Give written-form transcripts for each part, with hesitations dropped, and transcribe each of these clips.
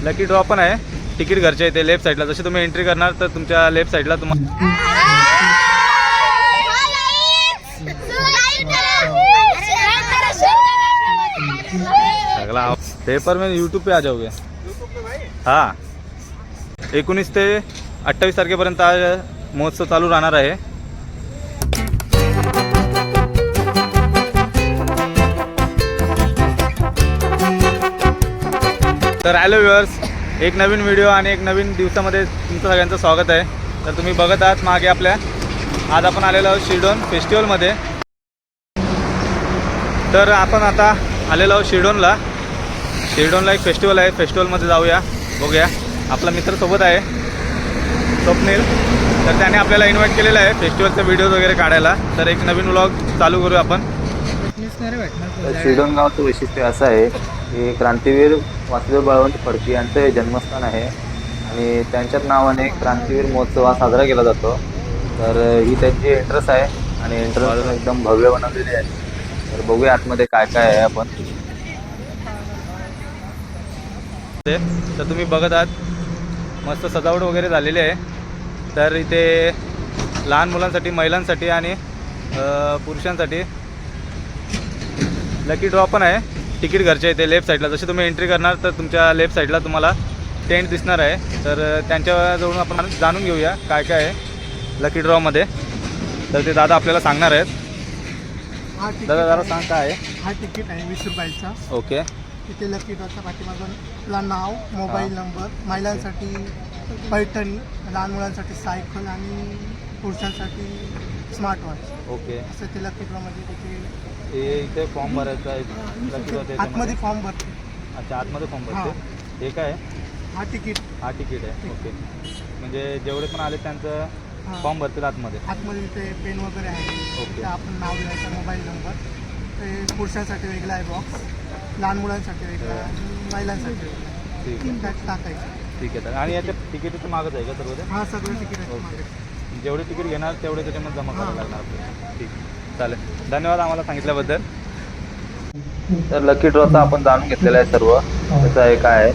Lucky draw पण आहे. Ticket घरच्या इथे लेफ्ट साईडला. जशी तुम्ही एंट्री करणार तर तुमच्या लेफ्ट साईडला तुम्हाला सगळा पेपर में यूट्यूब पे आ जाओगे. हाँ 19 ते 28 तारखेपर्यंत आज महोत्सव चालू राहणार आहे. तर हॅलो व्ह्युअर्स, एक नवीन व्हिडिओ आणि एक नवीन दिवसामध्ये तुमचं सगळ्यांचं स्वागत आहे. तर तुम्ही बघत आहात मागे आपल्या, आज आपण आलेलो आहोत शिरडोन फेस्टिवलमध्ये. तर आपण आता आलेलो आहोत शिरडोनला एक फेस्टिवल आहे. फेस्टिवलमध्ये जाऊया, बघूया. आपला मित्र सोबत आहे स्वप्नील, तर त्याने आपल्याला इन्व्हाइट केलेलं आहे फेस्टिवलचे व्हिडिओज वगैरे काढायला. तर एक नवीन व्लॉग चालू करूया आपण. शिरडोन गावचं वैशिष्ट्य असं आहे की क्रांतीवीर वासुदेव बळवंत फडके यांचं हे जन्मस्थान आहे आणि त्यांच्याच नावाने क्रांतीवीर महोत्सव हा साजरा केला जातो. तर ही त्यांची एंट्रन्स आहे आणि एंट्रन्स एकदम भव्य बनवलेली आहे. तर बघूया आतमध्ये काय काय आहे आपण. तर तुम्ही बघत आहात मस्त सजावट वगैरे झालेली आहे. तर इथे लहान मुलांसाठी, महिलांसाठी आणि पुरुषांसाठी लकी ड्रॉ पण आहे. तिकीट घरच्या इथे लेफ्ट साईडला. जशी तुम्ही एंट्री करणार तर तुमच्या लेफ्ट साईडला तुम्हाला टेंट दिसणार आहे. तर त्यांच्याजवळून आपण जाणून घेऊया काय काय आहे लकी ड्रॉमध्ये. तर ते दादा आपल्याला सांगणार आहेत. दादा जरा सांग काय आहे. हा तिकीट आहे 20 रुपयाचा. ओके. इथे लकी ड्रॉच्या पाठीमागून नाव, मोबाईल नंबर, महिलांसाठी पैठणी, लहान मुलांसाठी सायकल आणि पुरुषांसाठी स्मार्ट वॉच. ओके. असं ते लकी ड्रॉमध्ये तिथे इथे फॉर्म भरायचा आहे लकी ड्रॉ. आतमध्ये फॉर्म भरते. अच्छा, आतमध्ये फॉर्म भरते. हे काय आहे? हा तिकीट आहे. ओके. म्हणजे जेवढे पण आले त्यांचं फॉर्म भरतील आतमध्ये. आतमध्ये तिथे पेन वगैरे आहे. ओके. तिथे आपण नाव लिहायचं, मोबाईल नंबर. ते पुरुषांसाठी वेगळा आहे बॉक्स, लहान मुलांसाठी वेगळा आणि महिलांसाठी वेगळा. ठीक आहे. त्यात टाकायचं. ठीक आहे. आणि याच्या तिकीटचं मागच आहे का सर्व ते? हा सगळं तिकीट आहे. ओके. जेवढे तिकीट घेणार तेवढे त्याच्यामध्ये जमा करावं लागणार आपल्याला. ठीक, चालेल. धन्यवाद आम्हाला सांगितल्याबद्दल. तर लकी ड्रॉचा आपण जाणून घेतलेलं आहे सर्व कसं आहे काय आहे.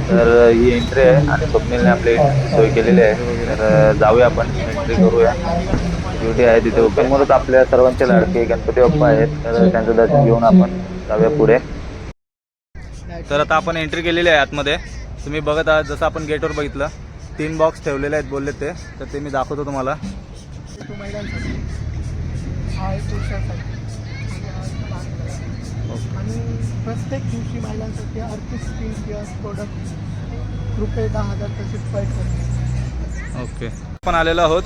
तर ही एंट्री आहे आणि स्वप्नीलने आपली सोय केलेली आहे. तर जाऊया आपण, एंट्री करूया. ड्युटी आहे तिथे. समोरच आपल्या सर्वांचे लाडके गणपती बाप्पा आहेत. तर त्यांचं दर्शन घेऊन आपण जाऊया पुढे. तर आता आपण एंट्री केलेली आहे आतमध्ये. तुम्ही बघत आहात, जसं आपण गेटवर बघितलं 3 बॉक्स ठेवलेले आहेत बोलले ते. तर ते मी दाखवतो तुम्हाला. तो महिलांसाठी, हा आहे पुरुषांसाठी. आणि प्रत्येक दिवशी महिलांसाठी 38 स्किन केअर प्रोडक्ट रुपये 10,000 तसेच पैसे. ओके. आपण आलेलो आहोत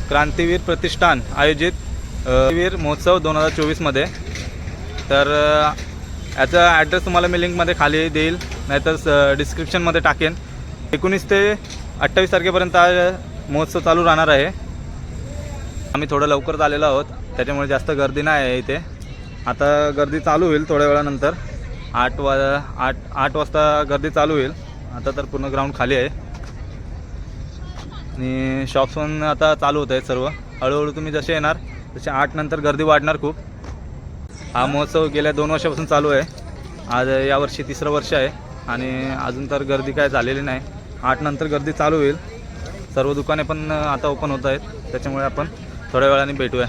क्रांतीवीर प्रतिष्ठान आयोजित वीर महोत्सव 2024मध्ये. तर याचा ॲड्रेस तुम्हाला मी लिंकमध्ये खाली देईल, नाहीतर डिस्क्रिप्शनमध्ये टाकेन. 19 ते 28 तारखेपर्यंत आज महोत्सव चालू राहणार आहे. आम्ही थोडं लवकरच आलेलो आहोत, त्याच्यामुळे जास्त गर्दी नाही आहे इथे. आता गर्दी चालू होईल थोड्या वेळानंतर. 8 वाजता गर्दी चालू होईल. आता तर पूर्ण ग्राउंड खाली आहे आणि शॉप्स पण आता चालू होत आहेत सर्व. हळूहळू तुम्ही जसे येणार तसे 8 नंतर गर्दी वाढणार खूप. हा महोत्सव गेल्या 2 वर्षापासून चालू आहे. आज यावर्षी 3रं वर्ष आहे आणि अजून तर गर्दी काय झालेली नाही. 8 नंतर गर्दी चालू होईल. सर्व दुकाने पण आता ओपन होत आहेत, त्याच्यामुळे आपण थोड्या वेळाने भेटूया.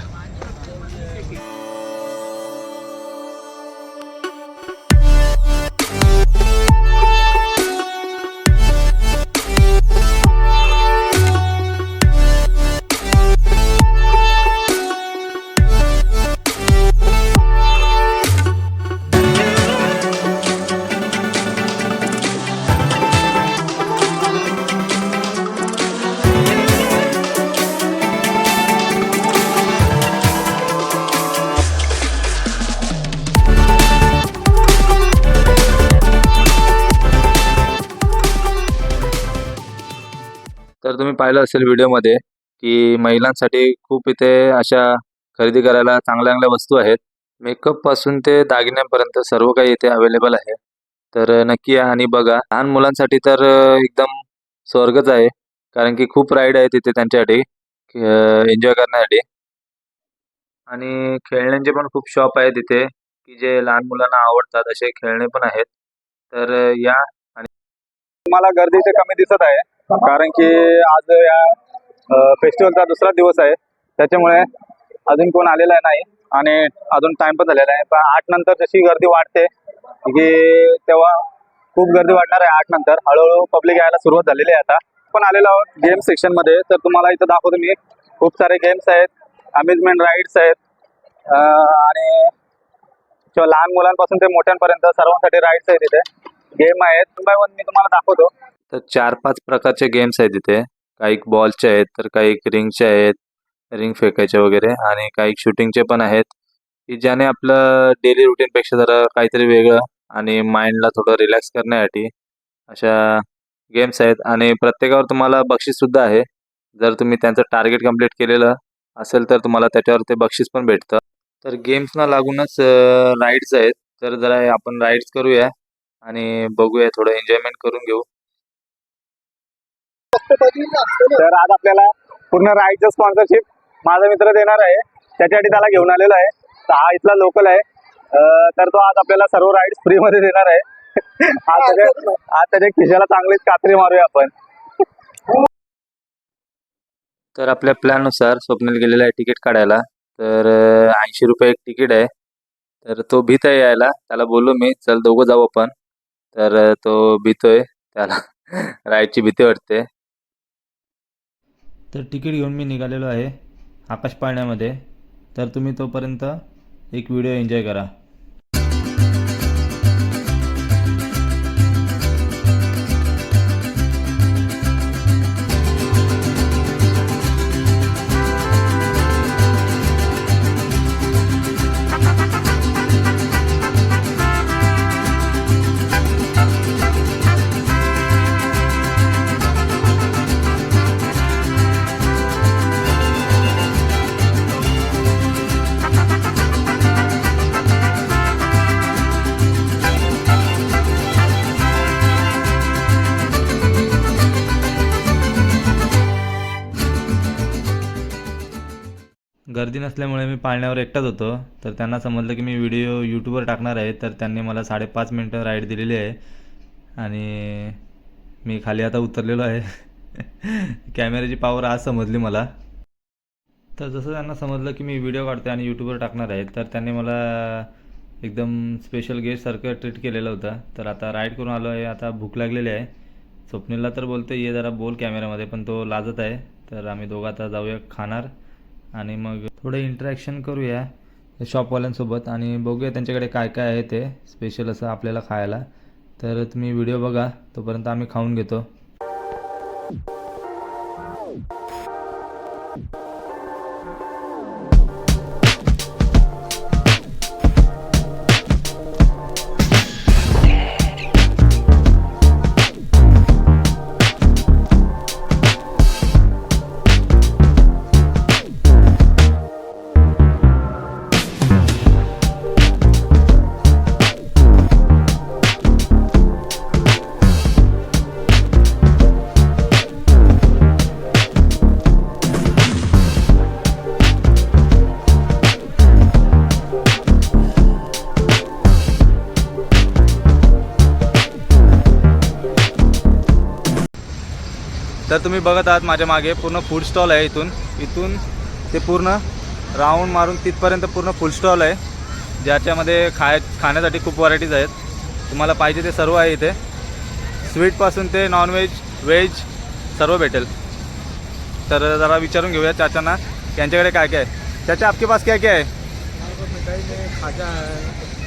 तर तुम्ही पाहिलं असेल व्हिडिओमध्ये की महिलांसाठी खूप इथे अशा खरेदी करायला चांगल्या चांगल्या वस्तू आहेत. मेकअप पासून ते दागिन्यांपर्यंत सर्व काही इथे अवेलेबल आहे. तर नक्की या आणि बघा. लहान मुलांसाठी तर एकदम स्वर्गच आहे, कारण की खूप राईड आहेत तिथे त्यांच्यासाठी एन्जॉय करण्यासाठी. आणि खेळण्यांचे पण खूप शॉप आहेत तिथे, की जे लहान मुलांना आवडतात असे खेळणे पण आहेत. तर या तुम्हाला गर्दी इथे कमी दिसत आहे कारण की आज या फेस्टिवलचा दुसरा दिवस आहे, त्याच्यामुळे अजून कोण आलेला नाही आणि अजून टाइम पण झालेला आहे. पण 8 नंतर जशी गर्दी वाढते की तेव्हा खूप गर्दी वाढणार आहे. 8 नंतर हळूहळू पब्लिक यायला सुरुवात झालेली आहे. आता पण आलेलो आहोत गेम सेक्शन मध्ये, तर तुम्हाला इथं दाखवतो मी. खूप सारे गेम्स आहेत, अम्युजमेंट राईड्स आहेत आणि किंवा लहान मुलांपासून ते मोठ्यांपर्यंत सर्वांसाठी राईड्स आहेत. इथे गेम आहेत, 1 बाय 1 मी तुम्हाला दाखवतो. तर 4-5 प्रकारचे गेम्स आहेत इथे. काही बॉलचे आहेत, तर काही रिंगचे आहेत, रिंग फेकायचे वगैरे, आणि काही शूटिंगचे पण आहेत की ज्याने आपलं डेली रुटीनपेक्षा जरा काहीतरी वेगळं आणि माइंडला थोडं रिलॅक्स करण्यासाठी अशा गेम्स आहेत. आणि प्रत्येकावर तुम्हाला बक्षीससुद्धा आहे. जर तुम्ही त्यांचं टार्गेट कंप्लीट केलेलं असेल तर तुम्हाला त्याच्यावर ते बक्षीस पण भेटतं. तर गेम्सना लागूनच राईड्स आहेत. तर जरा आपण राईड्स करूया आणि बघूया, थोडं एन्जॉयमेंट करून घेऊ. तर आज आपल्याला पूर्ण राईडचं स्पॉन्सरशिप माझा मित्र देणार आहे, त्याच्यासाठी त्याला घेऊन आलेलो आहे. तर हा इथला लोकल आहे, तर तो आज आपल्याला सर्व राईड्स फ्री मध्ये देणार आहे. आज त्याच्या खिशाला चांगलीच कात्री मारूया आपण. तर आपल्या प्लॅननुसार स्वप्नील गेलेला आहे तिकीट काढायला. तर 80 रुपये एक तिकीट आहे. तर तो भीत आहे यायला. त्याला बोललो मी, चल दोघं जाऊ आपण. तर तो भीतोय, त्याला राईडची भीती वाटते. तर तिकीट घेऊन मी निघालेलो आहे आकाश पाळण्यामध्ये. तर तुम्ही तोपर्यंत एक व्हिडिओ एन्जॉय करा. गर्दी नसल्यामुळे मी पाळण्यावर एकटाच होतो. तर त्यांना समजलं की मी व्हिडिओ यूट्यूबवर टाकणार आहे, तर त्यांनी मला 5.5 मिनटं राईड दिलेली आहे आणि मी खाली आता उतरलेलो आहे. कॅमेऱ्याची पॉवर आज समजली मला. तर जसं त्यांना समजलं की मी व्हिडिओ काढतो आणि यूट्यूबवर टाकणार आहे, तर त्यांनी मला एकदम स्पेशल गेस्टसारखं ट्रीट केलेलं होतं. तर आता राईड करून आलो आहे, आता भूक लागलेली आहे. स्वप्नीलला तर बोलतो ये जरा बोल कॅमेऱ्यामध्ये, पण तो लाजत आहे. तर आम्ही दोघं आता जाऊया खाणार आणि मग थोडं इंटरॅक्शन करूया शॉपवाल्यांसोबत आणि बघूया त्यांच्याकडे काय काय आहे ते स्पेशल असं आपल्याला खायला. तर तुम्ही व्हिडिओ बघा, तोपर्यंत आम्ही खाऊन घेतो. तर तुम्ही बघत आहात माझ्या मागे पूर्ण फूड स्टॉल आहे. इथून ते पूर्ण राऊंड मारून तिथपर्यंत पूर्ण फूड स्टॉल आहे, ज्याच्यामध्ये खाण्यासाठी खूप व्हरायटीज आहेत. तुम्हाला पाहिजे ते सर्व आहे इथे. स्वीटपासून ते नॉनव्हेज, व्हेज सर्व भेटेल. तर जरा विचारून घेऊया चाचांना यांच्याकडे काय काय आहे. चाचा आपके पास क्या क्या है? मिठाई में खाजा है,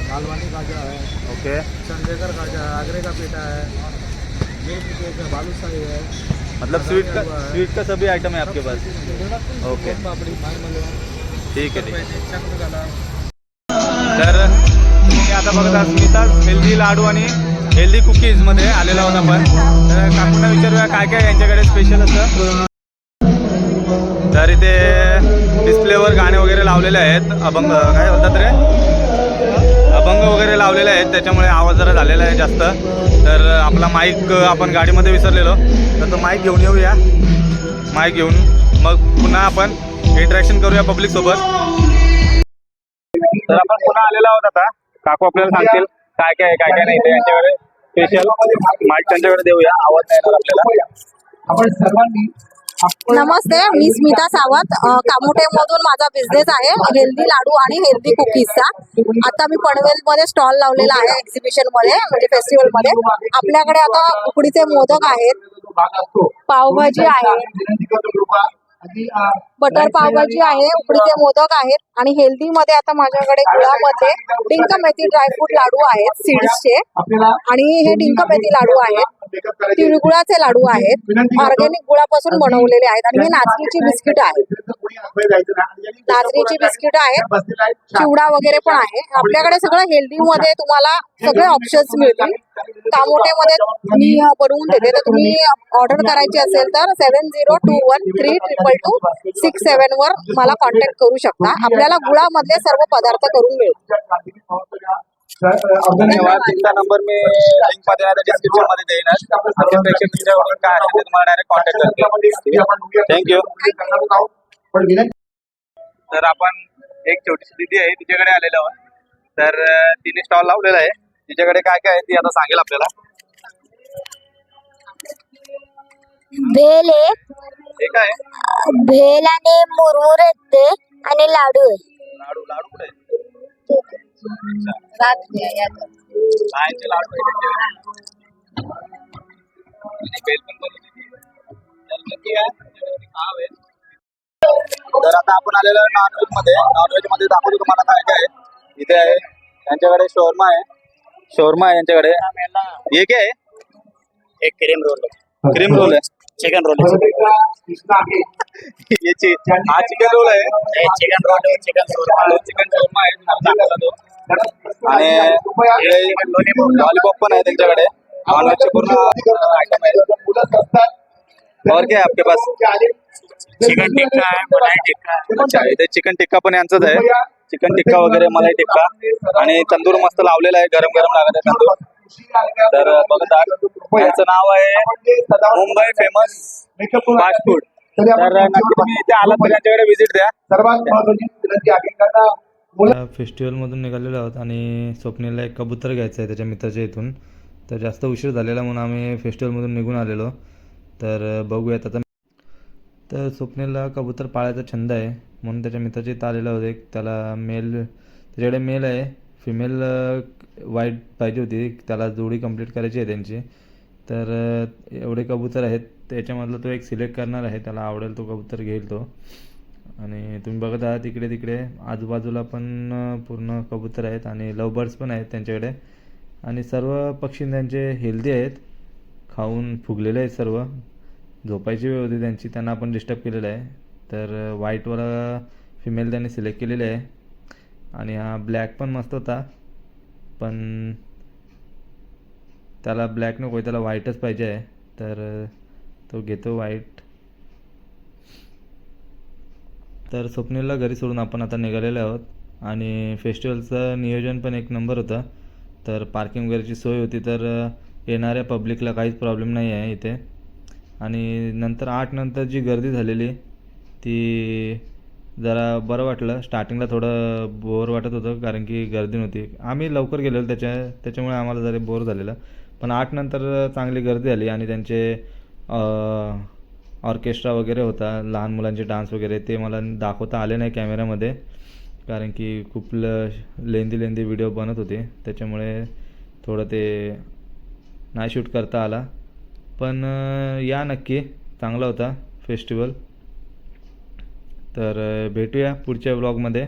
लालवानी खाजा है, ओके, चंदेकर खाजा है, आगरे का पेठा है, बालूशाही है, मतलब स्वीट का सभी आइटम है आपके पास? ओके, पापड़ी, ठीक आहे, ठीक आहे. तर तुम्ही आता बघत आहात स्मिताज हेल्दी लाडू आणि हेल्दी कुकीजमध्ये आलेलो आहोत आपण. तर काकूंना विचारूया काय काय यांच्याकडे स्पेशल असतं. तर इथे डिस्प्लेवर गाणे वगैरे लावलेले आहेत. अभंग काय बोलतात रे, अभंग वगैरे लावलेले आहेत, त्याच्यामुळे आवाज जरा झालेला आहे जास्त. तर आपला माईक आपण गाडीमध्ये विसरलेलो, तर तो माईक घेऊन येऊया. माईक घेऊन मग पुन्हा आपण इंटरॅक्शन करूया पब्लिकसोबत. तर आपण पुन्हा आलेलो आहोत आता. काकू आपल्याला सांगतील काय काय आहे काय काय नाही ते यांच्याकडे. स्पेशल माईक त्यांच्याकडे देऊया, आवाज नाही येणार आपल्याला. आपण सर्वांनी नमस्ते, मी स्मिता सावंत. कामोठे मधून माझा बिझनेस आहे हेल्दी लाडू आणि हेल्दी कुकीजचा. आता मी पनवेल मध्ये स्टॉल लावलेला आहे एक्झिबिशन मध्ये, म्हणजे फेस्टिवल मध्ये. आपल्याकडे आता उकडीचे मोदक आहेत, पावभाजी आहे, बटर पावभाजी आहे, उकडीचे मोदक आहेत आणि हेल्दी मध्ये आता माझ्याकडे गुळामध्ये डिंक मेथी ड्रायफ्रूट लाडू आहेत सीड्सचे, आणि हे डिंक मेथी लाडू आहेत, तिळगुळाचे लाडू आहेत, ऑर्गॅनिक गुळापासून बनवलेले आहेत, आणि हे नाचणीची बिस्किट आहेत. नाचणीची बिस्किट आहेत, चिवडा वगैरे पण आहे. आपल्याकडे सगळं हेल्दी मध्ये तुम्हाला सगळे ऑप्शन्स मिळतील. कामोठेमध्ये मी बनवून देते, तर तुम्ही ऑर्डर करायची असेल तर 7021322267 वर मला कॉन्टॅक्ट करू शकता. आपल्याला गुळामधले सर्व पदार्थ करून मिळतील. धन्यवाद. तुमचा नंबर मी लिंक मध्ये डिस्क्रिप्शन मध्ये देईनच. प्रेक्षक तुमच्याकडून काय असेल ते तुम्हाला डायरेक्ट कॉन्टॅक्ट करतील. थँक्यू. तर आपण एक छोटीशी दीदी आहे, तिच्याकडे आलेलो आहोत. तर तिने स्टॉल लावलेला आहे. तिच्याकडे काय काय आहे ती आता सांगेल आपल्याला. भेल आहे, हे काय आहे? भेल आणि मुरमुर येते आणि लाडू आहे. लाडू लाडू कुठे आहे? लायनचे लाडू आहे त्यांच्याकडे. आणि बेल पण बनवली. तर नक्की आहे त्यांच्याकडे खाव आहे. तर आता आपण आलेलो आहे नॉनव्हेज मध्ये. नॉनव्हेज मध्ये दाखवतो तुम्हाला काय काय आहे. इथे आहे त्यांच्याकडे शोरमा आहे. शोरमा आहे यांच्याकडे. हे काय आहे? एक क्रीम रोल क्रीम रोल आहे. चिकन रोल याची हा चिकन रोल आहे. Chicken roll chicken shawarma chicken shawarma आहे दाखवला तो. आणि लॉलीपॉप पण आहे त्यांच्याकडे. नॉनव्हेजचे पूर्ण आयटम आहे. और क्या है आपके पास? चिकन टिक्का आहे, मलाई टिक्का आहे. अच्छा, इथे चिकन टिक्का पण यांचंच आहे. चिकन टिक्का वगैरे, मलाई टिक्का, आणि तंदूर मस्त लावलेला आहे. गरम गरम लागत आहे तंदूर. तर बघत आहात यांचं नाव आहे मुंबई फेमस फास्ट फूड. तर नक्की तुम्ही इथे आलात तर यांच्याकडे व्हिजिट द्या. फेस्टिवलमधून निघालेलो आहोत आणि स्वप्नीलला एक कबूतर घ्यायचं आहे त्याच्या मित्राच्या इथून. तर जास्त उशीर झालेला म्हणून आम्ही फेस्टिवलमधून निघून आलेलो. तर बघूयात आता. तर स्वप्नीलला कबूतर पाळायचा छंद आहे म्हणून त्याच्या मित्राच्या इथं आलेला होते. त्याला त्याच्याकडे मेल आहे, फिमेल वाईट पाहिजे होती. त्याला जोडी कंप्लीट करायची आहे त्यांची. तर एवढे कबूतर आहेत, त्याच्यामधलं तो एक सिलेक्ट करणार आहे. त्याला आवडेल तो कबूतर घेईल तो. आणि तुम्ही बघत आहात इकडे तिकडे आजूबाजूला पण पूर्ण कबूतर आहेत आणि लव बर्ड्स पण आहेत त्यांच्याकडे. आणि सर्व पक्षी त्यांचे हेल्दी आहेत, खाऊन फुगलेले आहेत सर्व. झोपायची वेळ होती त्यांची, त्यांना आपण डिस्टर्ब केलेलं आहे. तर व्हाईटवाला फिमेल त्यांनी सिलेक्ट केलेली आहे. आणि हा ब्लॅक पण मस्त होता, पण त्याला ब्लॅक नको, त्याला व्हाईटच पाहिजे आहे. तर तो घेतो व्हाईट. तर स्वप्नीलला घरी सोडून आपण आता निघालेलो आहोत. आणि फेस्टिवलचं नियोजन पण एक नंबर होतं. तर पार्किंग वगैरेची सोय होती, तर येणाऱ्या पब्लिकला काहीच प्रॉब्लेम नाही आहे इथे. आणि नंतर 8 नंतर जी गर्दी झालेली ती जरा बरं वाटलं. स्टार्टिंगला थोडं बोर वाटत होतं कारण की गर्दी नव्हती. आम्ही लवकर गेलेलो त्याच्यामुळे आम्हाला जरा बोर झालेलं. पण 8 नंतर चांगली गर्दी आली आणि त्यांचे ऑर्केस्ट्रा वगैरे होता, लहान मुलांचे डान्स वगैरे, ते मला दाखवता आले नाही कॅमेऱ्यामध्ये कारण की खूप लेंदी व्हिडिओ बनत होते. त्याच्यामुळे थोडं ते नाही शूट करता आला. पण या नक्की, चांगला होता फेस्टिवल. तर भेटूया पुढच्या व्लॉगमध्ये.